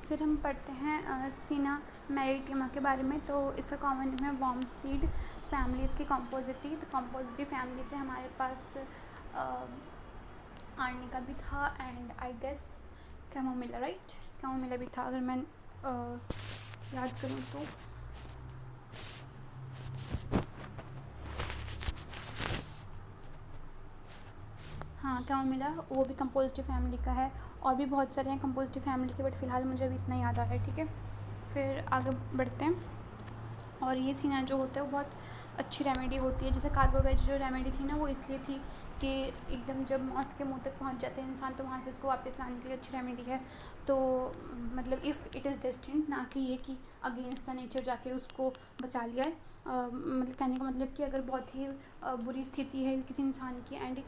फिर हम पढ़ते हैं सीना मैरिटिमा के बारे में। तो इसका कॉमन नेम है वार्म सीड फैमिली, इसकी कॉम्पोजिटी। तो कॉम्पोजिटी फैमिली से हमारे पास आर्निका भी था and I guess chamomilla, right, chamomilla भी था अगर मैं याद करूँ तो। हाँ, कैमोमिला वो भी कंपोजिटिव फैमिली का है, और भी बहुत सारे हैं कंपोजिटिव फैमिली के, बट फ़िलहाल मुझे अभी इतना याद आ रहा है। ठीक है, फिर आगे बढ़ते हैं। और ये सीना जो होता है वो बहुत अच्छी रेमेडी होती है। जैसे कार्बोवेज जो रेमेडी थी ना, वो इसलिए थी कि एकदम जब मौत के मुंह तक पहुंच जाते हैं इंसान, तो वहाँ से उसको वापस लाने के लिए अच्छी रेमेडी है। तो मतलब इफ़ इट इज़ डेस्टिन्ड, ना कि ये कि अगेंस्ट द नेचर जाके उसको बचा लिया है। मतलब कहने का मतलब कि अगर बहुत ही बुरी स्थिति है किसी इंसान की and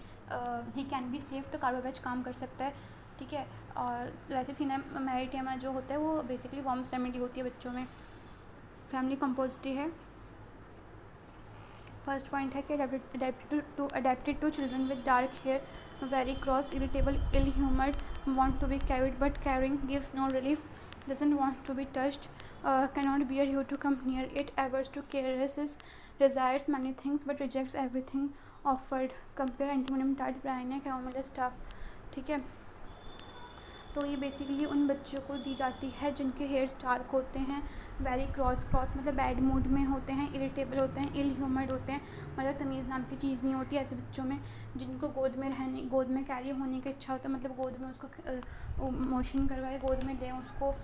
he can be safe, तो कार्बोवेज काम कर सकता है। ठीक है, और वैसे सीना मैरिटिमा जो होता है वो बेसिकली वार्म्स रेमेडी होती है बच्चों में। फैमिली कंपोजिटी है। फर्स्ट पॉइंट है कि adapted to children with dark hair, very cross, irritable, ill humoured, want to be carried but carrying, gives no relief, doesn't want to be touched, cannot bear you to come near it, averse to caresses, desires many things but rejects everything offered. Compare antimonium tart brine chamomilla staff. ठीक है, तो ये basically उन बच्चों को दी जाती है जिनके हेयर डार्क होते हैं, वेरी क्रॉस मतलब बैड मूड में होते हैं, इरिटेबल होते हैं, इल ह्यूमर्ड होते हैं, मतलब तमीज़ नाम की चीज़ नहीं होती ऐसे बच्चों में, जिनको गोद में कैरी होने की इच्छा होता है, मतलब गोद में उसको मोशन करवाए, गोद में लें उसको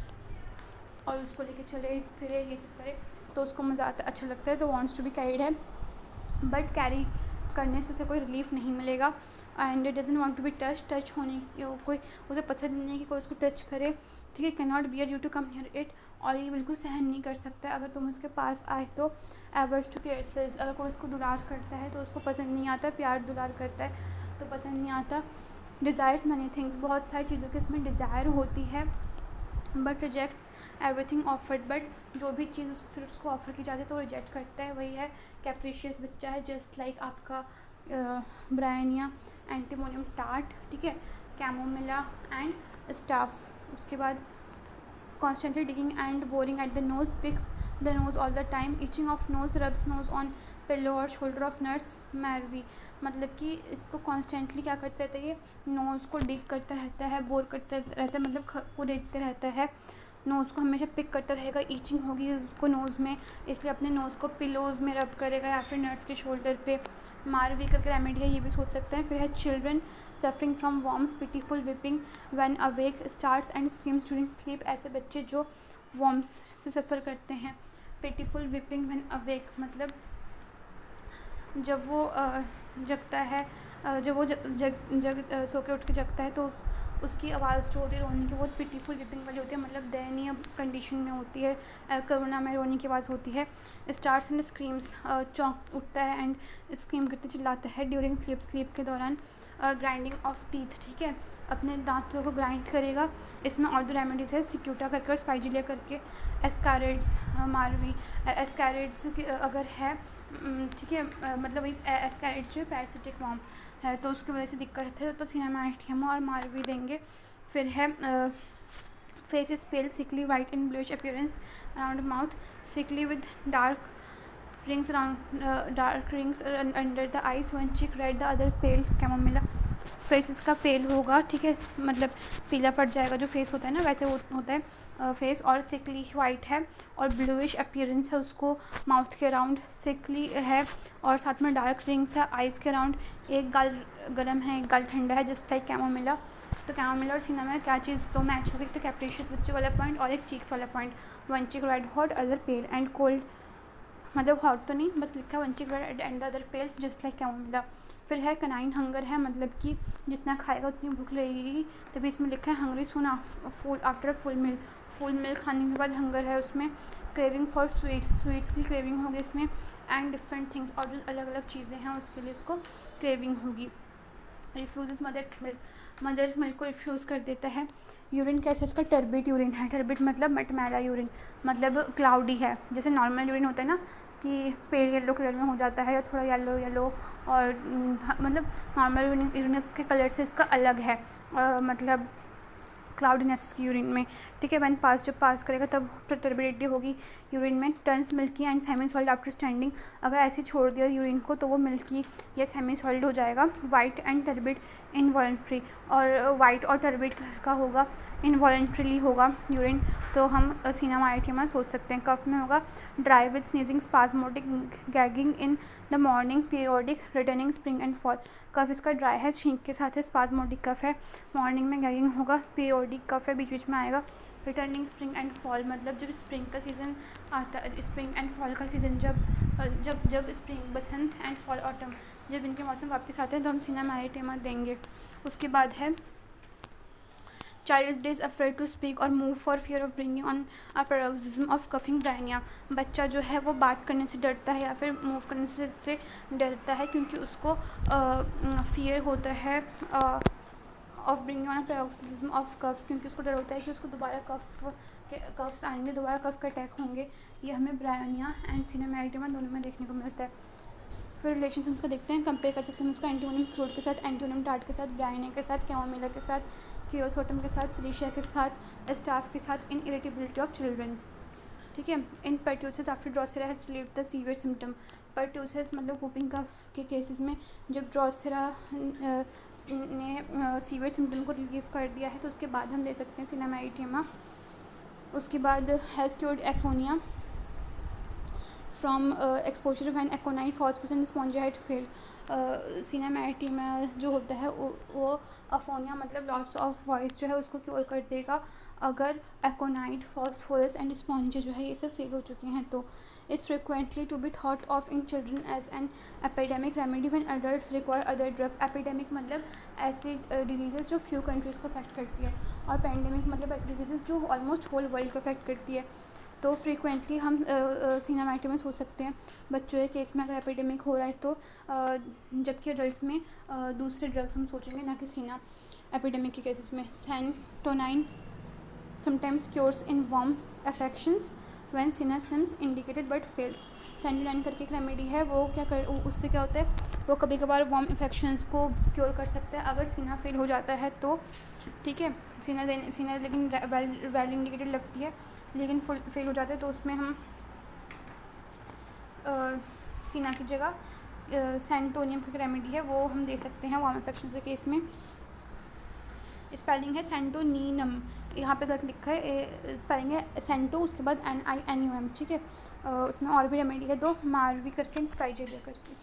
और उसको लेके चले फिरे, ये सब करे, तो उसको मज़ा आता, अच्छा लगता है, तो वांट्स टू बी कैरीड है, बट कैरी करने से उसे कोई रिलीफ नहीं मिलेगा। And doesn't want to be touch होने कोई उसे पसंद नहीं है कि कोई उसको टच करे। ठीक है, can not bear you to come here it, और ये बिल्कुल सहन नहीं कर सकता अगर तुम उसके पास आए तो। एवर्स टू केयर्सेस, अगर कोई उसको दुलार करता है तो उसको पसंद नहीं आता, प्यार दुलार करता है तो पसंद नहीं आता। डिज़ायर्स मनी थिंग्स, बहुत सारी चीज़ों की इसमें डिज़ायर होती है, but rejects everything offered, but जो भी चीज़ फिर उसको ऑफ़र की जाती है तो रिजेक्ट करता है, वही है कैप्रिशियस बच्चा है, जस्ट लाइक आपका ब्रायनिया एंटीमोनियम टार्ट। ठीक है, कैमोमिला एंड स्टाफ। उसके बाद constantly digging and boring at the nose, picks the nose all the time, itching of nose, rubs nose on pillow और शोल्डर ऑफ नर्स मैरवी, मतलब कि इसको कॉन्स्टेंटली क्या करता रहता है, ये नोज़ को डिग करता रहता है, बोर करता रहता है, मतलब को देखते रहता है, नोज़ को हमेशा पिक करता रहेगा, ईचिंग होगी उसको नोज़ में, इसलिए अपने नोज़ को पिलोज़ में रब करेगा या फिर नर्स के शोल्डर पे। मारवी का रेमेडी है, ये भी सोच सकते हैं। फिर है children suffering from worms, pitiful weeping when awake, starts and screams during sleep, ऐसे बच्चे जो वॉर्म्स से सफ़र करते हैं। पिटीफुल विपिंग व्हेन अवेक, मतलब जब वो जगता है, जब वो जग सो के उठ के जगता है तो उसकी आवाज़ जो होती है रोने की, बहुत पिटीफुल विपिंग वाली होती है, मतलब दयनीय कंडीशन में होती है, करुणा में रोने की आवाज़ होती है। स्टार्स एंड स्क्रीम्स, चौंक उठता है एंड स्क्रीम करते चिल्लाता है ड्यूरिंग स्लीप के दौरान। ग्राइंडिंग ऑफ टीथ, ठीक है, अपने दांतों को ग्राइंड करेगा। इसमें और दो रेमेडीज़ है, सिक्यूटा करके और स्पाइजिलिया करके। एस्कारेड्स, मारवी एस्कारेड्स अगर है, ठीक है, मतलब वही एस्कारेड्स जो है पैरासिटिक वॉर्म है, तो उसकी वजह से दिक्कत है, तो सिनेमाइटियम और मारवी देंगे। फिर है face is pale, sickly, white in bluish appearance around mouth, sickly with dark rings under the eyes, one cheek red the other pale, chamomilla. Face इसका पेल होगा, ठीक है, मतलब पीला पड़ जाएगा, जो फेस होता है ना वैसे होता है फेस, और सिकली वाइट है और ब्लूइश अपीयरेंस है उसको माउथ के अराउंड, सिकली है और साथ में डार्क रिंग्स है आइज़ के अराउंड, एक गाल गर्म है एक गाल ठंडा है, जस्ट लाइक कैमोमिला। तो कैमोमिला और सीना में क्या चीज़ तो मैच होगी, तो कैप्रिशियस बच्चे वाला पॉइंट और एक चीक्स वाला point, one cheek red hot other pale and cold, मतलब हॉट तो नहीं, बस लिखा है one cheek red and the other pale just like chamomilla. फिर है कनाइन हंगर है, मतलब कि जितना खाएगा उतनी भूख लगेगी, तभी इसमें लिखा है hungry soon after full meal खाने के बाद हंगर है उसमें। क्रेविंग फॉर स्वीट्स की क्रेविंग होगी इसमें, एंड डिफरेंट थिंग्स, और जो अलग अलग चीज़ें हैं उसके लिए उसको क्रेविंग होगी। रिफ्यूज़ मदर मिल्क को रिफ्यूज़ कर देता है। यूरिन कैसे, इसका टर्बिड यूरिन है, टर्बिड मतलब मटमैला यूरिन, मतलब क्लाउडी है, जैसे नॉर्मल यूरिन होता है ना कि पेल येलो कलर में हो जाता है या थोड़ा येलो, और मतलब नॉर्मल यूरिन के कलर से इसका अलग है, मतलब क्लाउडीनेस की यूरिन में, ठीक है। व्हेन पास, जब पास करेगा तब टर्बिडिटी होगी यूरिन में। Turns milky and semi solid after standing, अगर ऐसे छोड़ दिया यूरिन को तो वो मिल्की या सेमी सॉलिड हो जाएगा। वाइट एंड टर्बिड इनवॉलेंट्री, और वाइट और टर्बिड कलर का होगा, इनवॉलेंट्रीली होगा यूरिन, तो हम सिनेमाइटियमा सोच सकते हैं। कफ में होगा dry with sneezing, spasmodic, gagging in the morning, periodic, returning spring and fall. Cough इसका ड्राई है, छींक के साथ है, स्पाज्मोटिक कफ है, मॉर्निंग में गैगिंग होगा, पीरियोडिक कफ है, बीच बीच में आएगा, रिटर्निंग स्प्रिंग एंड फॉल, मतलब जब स्प्रिंग का सीज़न आता है, स्प्रिंग एंड फॉल का सीज़न जब spring, Basant and fall, autumn, जब इनके मौसम वापस आते हैं तो हम सिनेमाइटियमा देंगे। उसके बाद है child is afraid to speak और move for fear of bringing on a paroxysm of coughing bryonia. बच्चा जो है वो बात करने से डरता है या फिर मूव करने से डरता है क्योंकि उसको फियर होता है of bringing on a paroxysm of cough, क्योंकि उसको डर होता है कि उसको दोबारा कफ्स आएंगे, दोबारा कफ के अटैक होंगे। ये हमें ब्रायनिया एंड सिनेमाइटियमा दोनों में देखने को मिलता है। फिर रिलेशन उसका देखते हैं, कंपेयर कर सकते हैं उसको एंटीमोनियम क्लोराइड के साथ, एंटीमोनियम टार्ट के साथ, ब्रायनिया के साथ, कैमोमिला के साथ, क्रियोसोटम के साथ, सिलिशिया के साथ, स्टाफ के साथ, इन इरिटेबिलिटी ऑफ चिल्ड्रन, ठीक है। In pertussis after drosera has relieved the severe symptom. Pertussis मतलब वूपिंग कफ के केसेस में जब ड्रोसेरा ने सीवियर सिम्टम को रिलीव कर दिया है तो उसके बाद हम दे सकते हैं सिनेमाइटियमा। उसके बाद has cured aphonia from exposure when aconite phosphorus and स्पॉन्जिहाइड फेल्ड। सिनेमाइटियमा जो होता है वो अफोनिया मतलब लॉस ऑफ वॉइस जो है उसको क्योर कर देगा अगर एकोनाइट, फॉस्फोरस एंड स्पॉन्ज जो है ये सब फेल हो चुके हैं तो। It's frequently to be thought of in children as an epidemic remedy when adults require other drugs. Epidemic मतलब ऐसी डिजीज़ जो फ्यू कंट्रीज़ को अफेक्ट करती है, और पेंडेमिक मतलब ऐसी डिजीज़ जो ऑलमोस्ट होल वर्ल्ड को अफेक्ट करती है। तो फ्रीक्वेंटली हम सिनेमाइटियमा सोच सकते हैं बच्चों के केस में अगर एपिडेमिक हो रहा है तो, जबकि एडल्ट्स में दूसरे ड्रग्स हम सोचेंगे ना कि सीना एपिडेमिक के केसेस में। Santonin sometimes cures in worm affections when cina seems indicated but fails. Santonin करके एक रेमेडी है, वो उससे क्या होता है, वो कभी कभार वार्म इन्फेक्शंस को क्योर कर सकता है अगर सीना फेल हो जाता है तो, ठीक है। सीना लेकिन वेल इंडिकेटेड लगती है, लेकिन फेल हो जाता है तो उसमें हम सीना की जगह सेंटोनियम की रेमेडी है वो हम दे सकते हैं वार्म इन्फेक्शन के केस में। स्पेलिंग है सेंटोनिनम, यहाँ पे गलत लिखा है, स्पेलिंग है सेंटो उसके बाद NINUM, ठीक है। उसमें और भी रेमेडी है दो, मारवी करके, स्काईजेलिया करके।